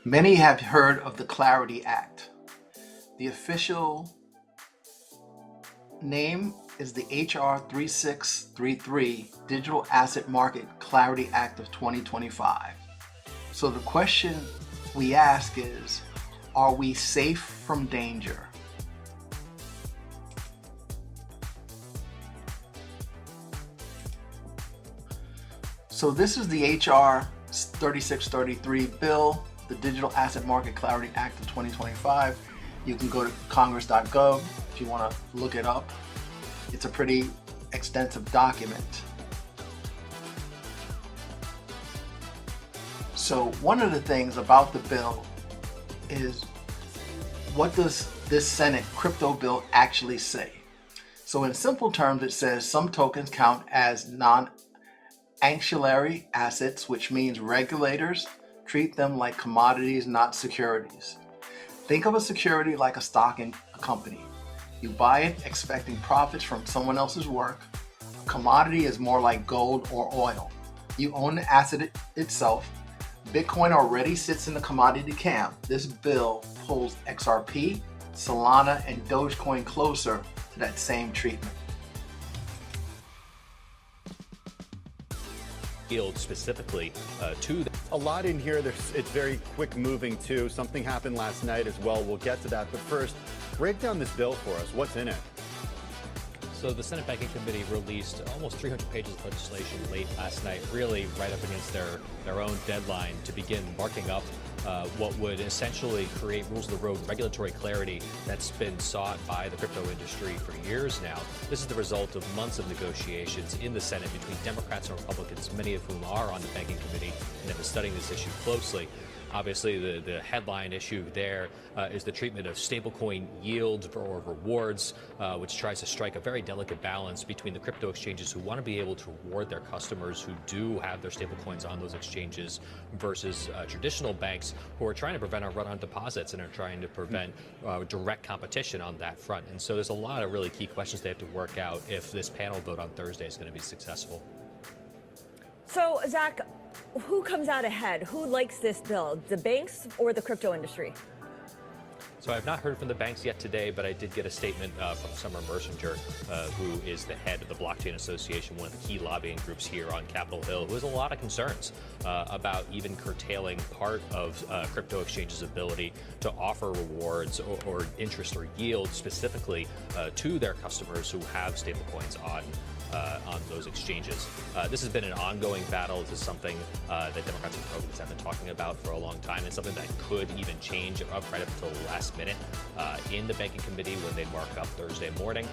Many have heard of the Clarity Act. The official name is the HR 3633 Digital Asset Market Clarity Act of 2025. So the question we ask is, are we safe from danger? So this is the HR 3633 bill, the Digital Asset Market Clarity Act of 2025. You can go to congress.gov if you want to look it up. It's a pretty extensive document. So one of the things about the bill is, what does this Senate crypto bill actually say? So in simple terms, it says some tokens count as non-ancillary assets, which means regulators treat them like commodities, not securities. Think of a security like a stock in a company. You buy it expecting profits from someone else's work. A commodity is more like gold or oil. You own the asset itself. Bitcoin already sits in the commodity camp. This bill pulls XRP, Solana, and Dogecoin closer to that same treatment. Yield specifically to the a lot in here. It's very quick moving too. Something happened last night as well. We'll get to that. But first, break down this bill for us. What's in it? So the Senate Banking Committee released almost 300 pages of legislation late last night, really right up against their own deadline to begin marking up what would essentially create rules of the road regulatory clarity that's been sought by the crypto industry for years now. This is the result of months of negotiations in the Senate between Democrats and Republicans, many of whom are on the Banking Committee and have been studying this issue closely. Obviously, the headline issue there is the treatment of stablecoin yield or rewards, which tries to strike a very delicate balance between the crypto exchanges who want to be able to reward their customers who do have their stablecoins on those exchanges versus traditional banks who are trying to prevent a run on deposits and are trying to prevent direct competition on that front. And so there's a lot of really key questions they have to work out if this panel vote on Thursday is going to be successful. So, Zach, who comes out ahead? Who likes this bill, the banks or the crypto industry? So I've not heard from the banks yet today, but I did get a statement from Summer Mersinger, who is the head of the Blockchain Association, one of the key lobbying groups here on Capitol Hill, who has a lot of concerns about even curtailing part of crypto exchanges' ability to offer rewards or interest or yield specifically to their customers who have stablecoins on those exchanges. This has been an ongoing battle. This is something that Democrats and Republicans have been talking about for a long time. It's something that could even change right up until the last minute in the Banking Committee when they mark up Thursday morning.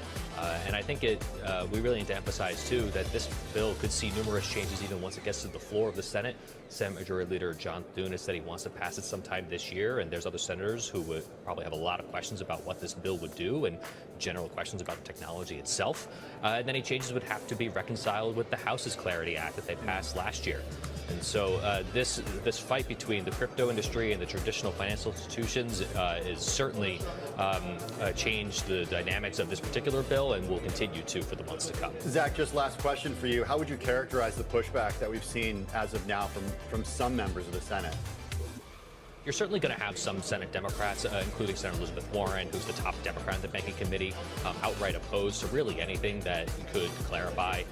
And I think we really need to emphasize, too, that this bill could see numerous changes even once it gets to the floor of the Senate. Senate Majority Leader John Thune has said he wants to pass it sometime this year, and there's other senators who would probably have a lot of questions about what this bill would do and general questions about the technology itself. And any changes would have to be reconciled with the House's Clarity Act that they passed last year. And so this fight between the crypto industry and the traditional financial institutions is certainly changed the dynamics of this particular bill and will continue to for the months to come. Zach, just last question for you. How would you characterize the pushback that we've seen as of now from some members of the Senate? You're certainly going to have some Senate Democrats, including Senator Elizabeth Warren, who's the top Democrat in the Banking Committee, outright opposed to really anything that could clarify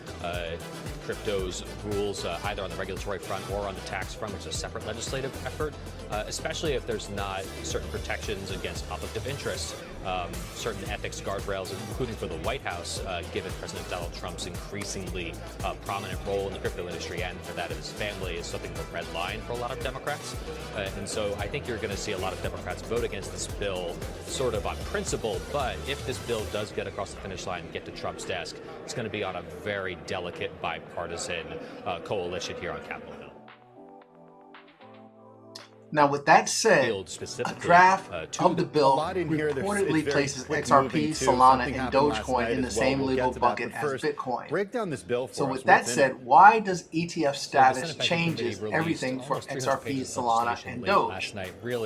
crypto's rules, either on the regulatory front or on the tax front, which is a separate legislative effort, especially if there's not certain protections against conflict of interest, certain ethics guardrails, including for the White House, given President Donald Trump's increasingly prominent role in the crypto industry and for that of his family is something of a red line for a lot of Democrats. And so I think you're going to see a lot of Democrats vote against this bill sort of on principle, but if this bill does get across the finish line and get to Trump's desk, it's going to be on a very delicate bipartisan coalition here on Capitol Hill. Now, with that said, a draft of the bill reportedly places XRP, Solana, and Dogecoin in the same legal bucket as Bitcoin. Break down this bill for us. So with that said, why does ETF status changes everything for XRP, Solana, and Doge?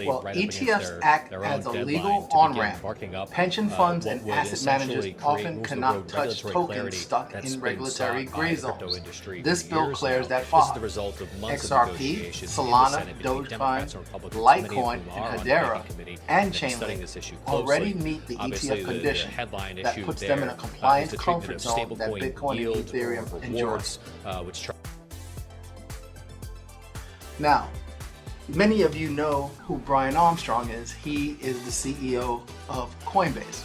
Well, ETFs act as a legal on-ramp. Pension funds and asset managers often cannot touch tokens stuck in regulatory gray zones. This bill clears that fog. XRP, Solana, Dogecoin, Democrats and Republicans, Litecoin many of whom and are on the Hedera banking committee, and have been studying Chainlink this issue closely. already meet the Obviously, ETF condition the headline that issue puts there them in a is compliance the treatment comfort of zone that stablecoin Bitcoin yield and Ethereum or enjoy. rewards, which Now, many of you know who Brian Armstrong is. He is the CEO of COINBASE.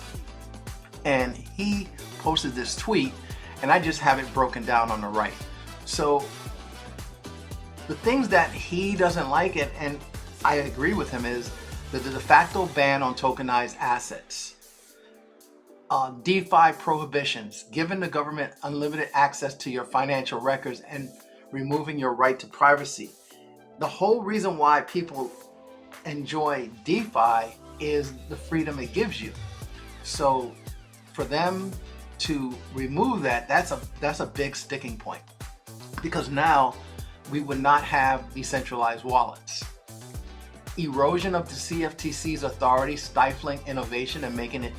And he posted this tweet, and I just have it broken down on the right. So the things that he doesn't like, and I agree with him, is the de facto ban on tokenized assets, DeFi prohibitions, giving the government unlimited access to your financial records and removing your right to privacy. The whole reason why people enjoy DeFi is the freedom it gives you. So for them to remove that, that's a big sticking point, because now we would not have decentralized wallets. Erosion of the CFTC's authority, stifling innovation and making it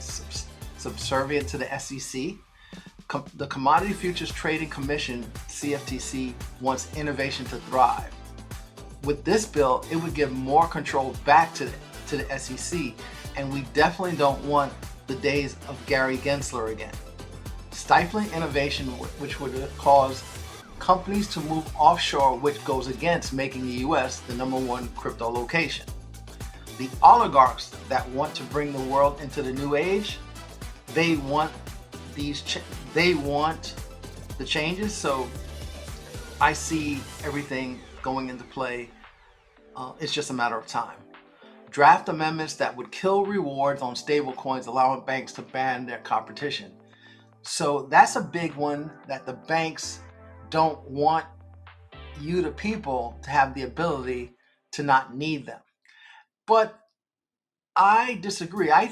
subservient to the SEC. The Commodity Futures Trading Commission, CFTC, wants innovation to thrive. With this bill, it would give more control back to the SEC, and we definitely don't want the days of Gary Gensler again. Stifling innovation, which would cause companies to move offshore, which goes against making the US the #1 crypto location. The oligarchs that want to bring the world into the new age, they want the changes. So I see everything going into play. It's just a matter of time. Draft amendments that would kill rewards on stablecoins, allowing banks to ban their competition. So that's a big one, that the banks don't want you, the people, to have the ability to not need them. But I disagree. I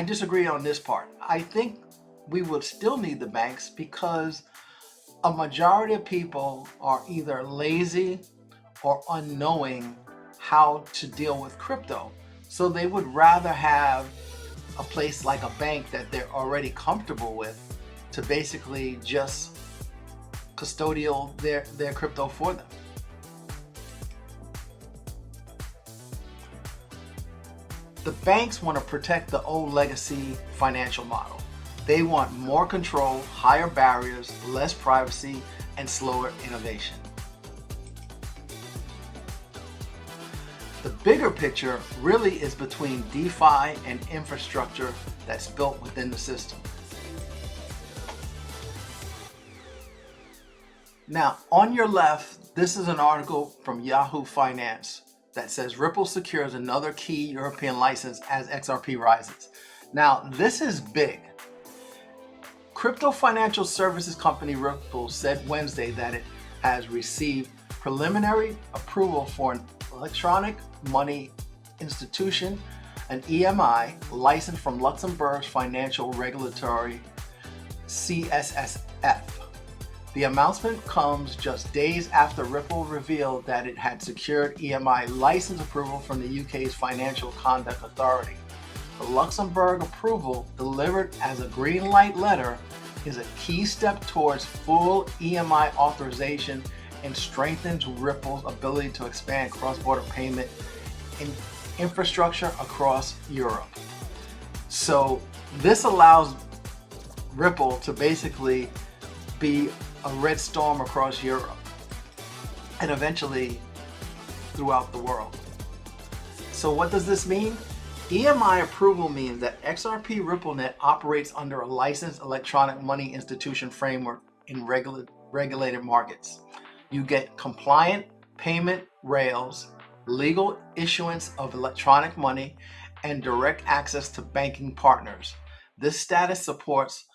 disagree on this part. I think we would still need the banks, because a majority of people are either lazy or unknowing how to deal with crypto. So they would rather have a place like a bank that they're already comfortable with to basically just custodial their crypto for them. The banks want to protect the old legacy financial model. They want more control, higher barriers, less privacy, and slower innovation. The bigger picture really is between DeFi and infrastructure that's built within the system. Now, on your left, this is an article from Yahoo Finance that says Ripple secures another key European license as XRP rises. Now, this is big. Crypto financial services company Ripple said Wednesday that it has received preliminary approval for an electronic money institution, an EMI, license from Luxembourg's financial regulatory CSSF. The announcement comes just days after Ripple revealed that it had secured EMI license approval from the UK's Financial Conduct Authority. The Luxembourg approval, delivered as a green light letter, is a key step towards full EMI authorization and strengthens Ripple's ability to expand cross-border payment infrastructure across Europe. So this allows Ripple to basically be a red storm across Europe and eventually throughout the world. So what does this mean? EMI approval means that XRP RippleNet operates under a licensed electronic money institution framework in regulated markets. You get compliant payment rails, legal issuance of electronic money, and direct access to banking partners. This status supports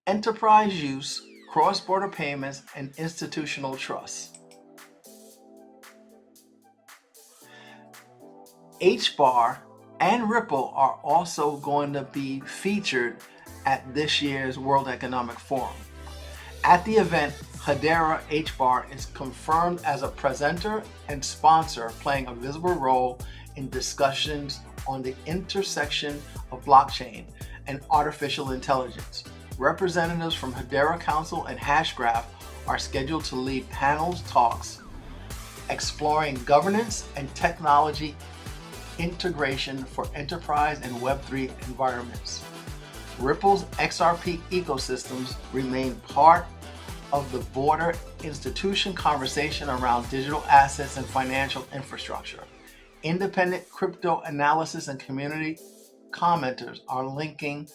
enterprise use, cross-border payments, and institutional trust. HBAR and Ripple are also going to be featured at this year's World Economic Forum. At the event, Hedera HBAR is confirmed as a presenter and sponsor, playing a visible role in discussions on the intersection of blockchain and artificial intelligence. Representatives from Hedera Council and Hashgraph are scheduled to lead panels talks exploring governance and technology integration for enterprise and Web3 environments. Ripple's XRP ecosystems remain part of the broader institution conversation around digital assets and financial infrastructure. Independent crypto analysis and community commenters are linking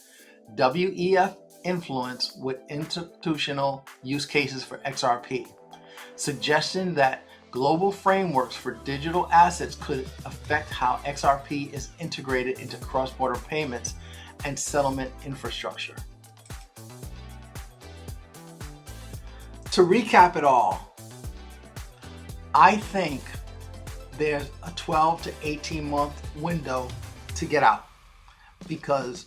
WEF influence with institutional use cases for XRP, suggesting that global frameworks for digital assets could affect how XRP is integrated into cross-border payments and settlement infrastructure. To recap it all, I think there's a 12 to 18 month window to get out, because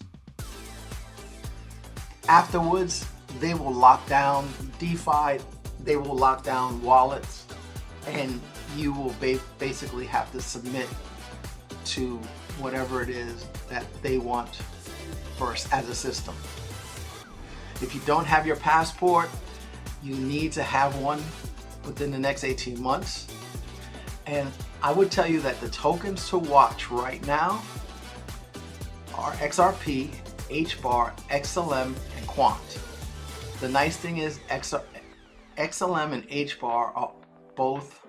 afterwards they will lock down DeFi, they will lock down wallets, and you will basically have to submit to whatever it is that they want first as a system. If you don't have your passport, you need to have one within the next 18 months. And I would tell you that the tokens to watch right now are XRP, HBAR, XLM, and Quant. The nice thing is XLM and HBAR are both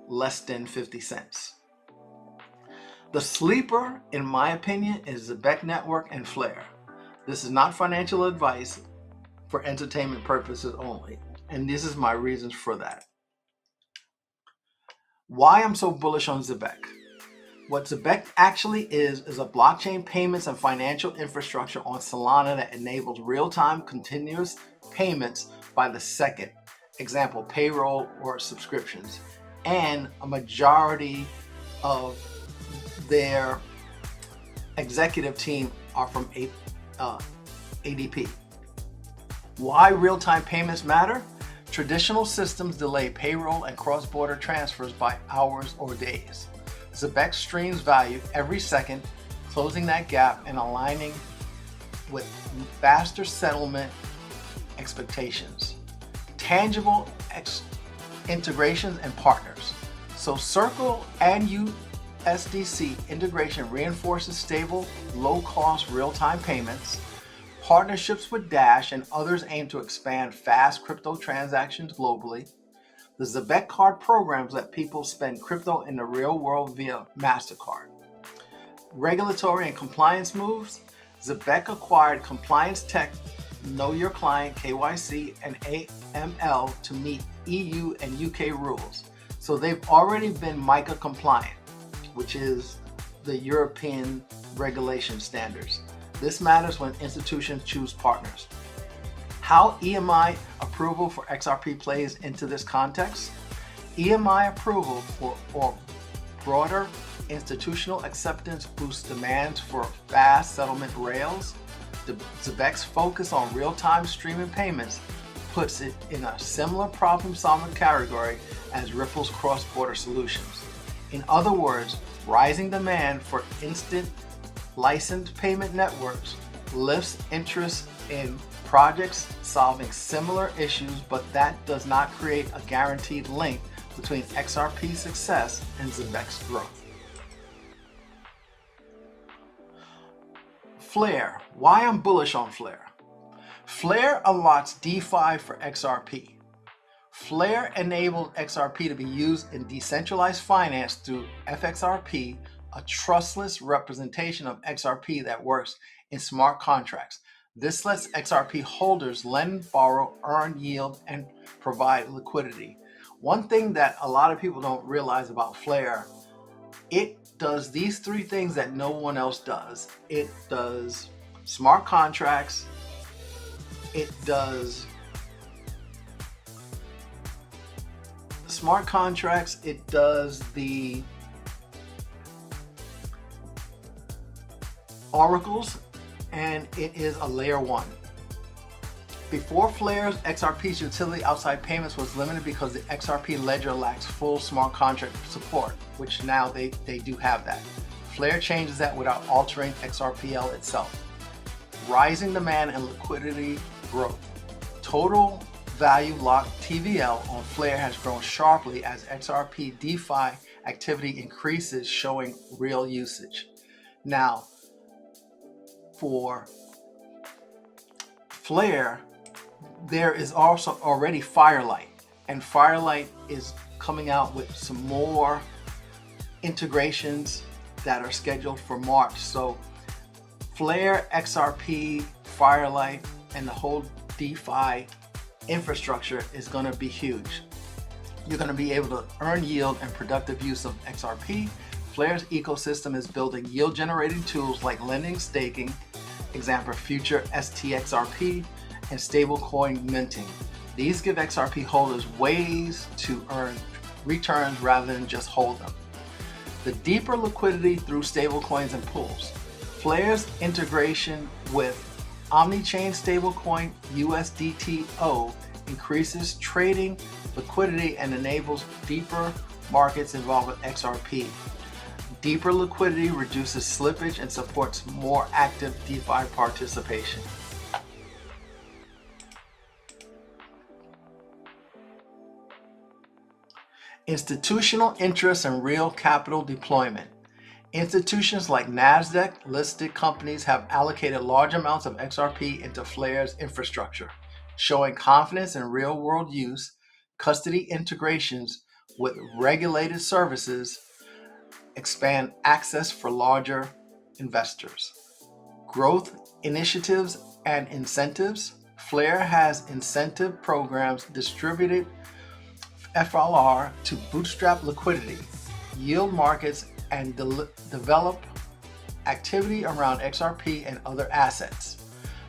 less than 50 cents. The sleeper, in my opinion, is the Beck Network and Flare. This is not financial advice, for entertainment purposes only. And this is my reasons for that. Why I'm so bullish on Zebec. What Zebec actually is a blockchain payments and financial infrastructure on Solana that enables real-time continuous payments by the second. Example, payroll or subscriptions. And a majority of their executive team are from ADP. Why real-time payments matter? Traditional systems delay payroll and cross-border transfers by hours or days. Zebec streams value every second, closing that gap and aligning with faster settlement expectations. Tangible integrations and partners. So Circle and USDC integration reinforces stable, low-cost real-time payments. Partnerships with Dash and others aim to expand fast crypto transactions globally. The Zebec card programs let people spend crypto in the real world via MasterCard. Regulatory and compliance moves. Zebec acquired compliance tech, Know Your Client, KYC, and AML to meet EU and UK rules. So they've already been MiCA compliant, which is the European regulation standards. This matters when institutions choose partners. How EMI approval for XRP plays into this context? EMI approval or broader institutional acceptance boosts demands for fast settlement rails. Zebec's focus on real-time streaming payments puts it in a similar problem-solving category as Ripple's cross-border solutions. In other words, rising demand for instant licensed payment networks lifts interest in projects solving similar issues, but that does not create a guaranteed link between XRP's success and Zebec's growth. Flare. Why I'm bullish on Flare. Flare allots DeFi for XRP. Flare enabled XRP to be used in decentralized finance through FXRP, a trustless representation of XRP that works in smart contracts. This lets XRP holders lend, borrow, earn yield, and provide liquidity. One thing that a lot of people don't realize about Flare, it does these three things that no one else does. It does smart contracts, it does smart contracts, it does the oracles, and it is a layer 1. Before Flare's, XRP's utility outside payments was limited because the XRP ledger lacks full smart contract support, which now they do have that. Flare changes that without altering XRPL itself. Rising demand and liquidity growth. Total value locked TVL on Flare has grown sharply as XRP DeFi activity increases, showing real usage. Now, for Flare, there is also already Firelight, and Firelight is coming out with some more integrations that are scheduled for March. So Flare, XRP, Firelight, and the whole DeFi infrastructure is going to be huge. You're going to be able to earn yield and productive use of XRP. Flare's ecosystem is building yield generating tools like lending, staking, example future STXRP, and stablecoin minting. These give XRP holders ways to earn returns rather than just hold them. The deeper liquidity through stablecoins and pools. Flare's integration with Omni-chain stablecoin USDTO increases trading liquidity and enables deeper markets involved with XRP. Deeper liquidity reduces slippage and supports more active DeFi participation. Institutional interest and real capital deployment. Institutions like NASDAQ listed companies have allocated large amounts of XRP into Flare's infrastructure, showing confidence in real-world use. Custody integrations with regulated services expand access for larger investors. Growth initiatives and incentives. Flare has incentive programs distributed FLR to bootstrap liquidity, yield markets, and develop activity around XRP and other assets.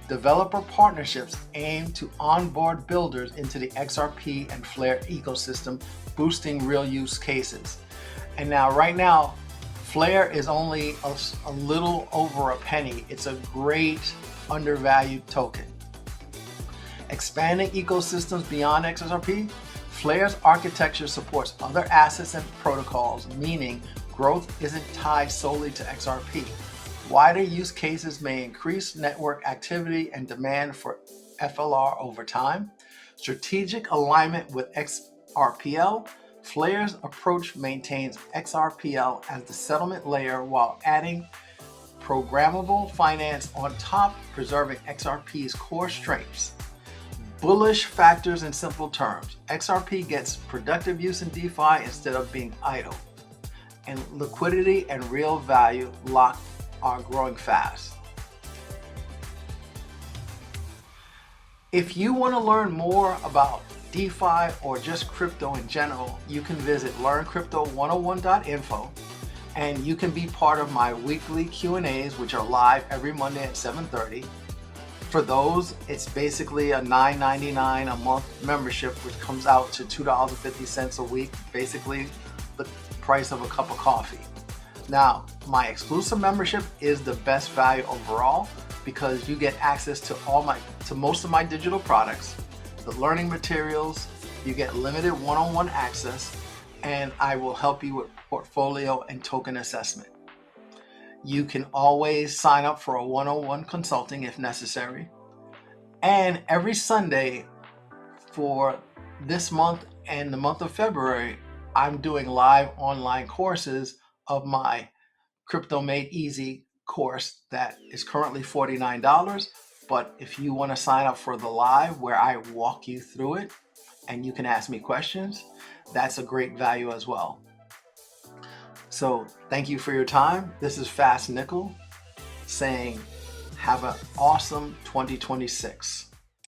Developer partnerships aim to onboard builders into the XRP and Flare ecosystem, boosting real use cases. And now, right now, Flare is only a little over a penny. It's a great undervalued token. Expanding ecosystems beyond XRP. Flare's architecture supports other assets and protocols, meaning growth isn't tied solely to XRP. Wider use cases may increase network activity and demand for FLR over time. Strategic alignment with XRPL. Flare's approach maintains XRPL as the settlement layer while adding programmable finance on top, preserving XRP's core strengths. Bullish factors in simple terms. XRP gets productive use in DeFi instead of being idle. And liquidity and real value locked are growing fast. If you want to learn more about DeFi or just crypto in general, you can visit learncrypto101.info, and you can be part of my weekly Q&As, which are live every Monday at 7:30. For those, it's basically a $9.99 a month membership, which comes out to $2.50 a week, basically the price of a cup of coffee. Now, my exclusive membership is the best value overall because you get access to most of my digital products, the learning materials, you get limited one-on-one access, and I will help you with portfolio and token assessment. You can always sign up for a one-on-one consulting if necessary. And every Sunday for this month and the month of February, I'm doing live online courses of my Crypto Made Easy course that is currently $49. But if you want to sign up for the live where I walk you through it and you can ask me questions, that's a great value as well. So thank you for your time. This is Fastnickel saying have an awesome 2026.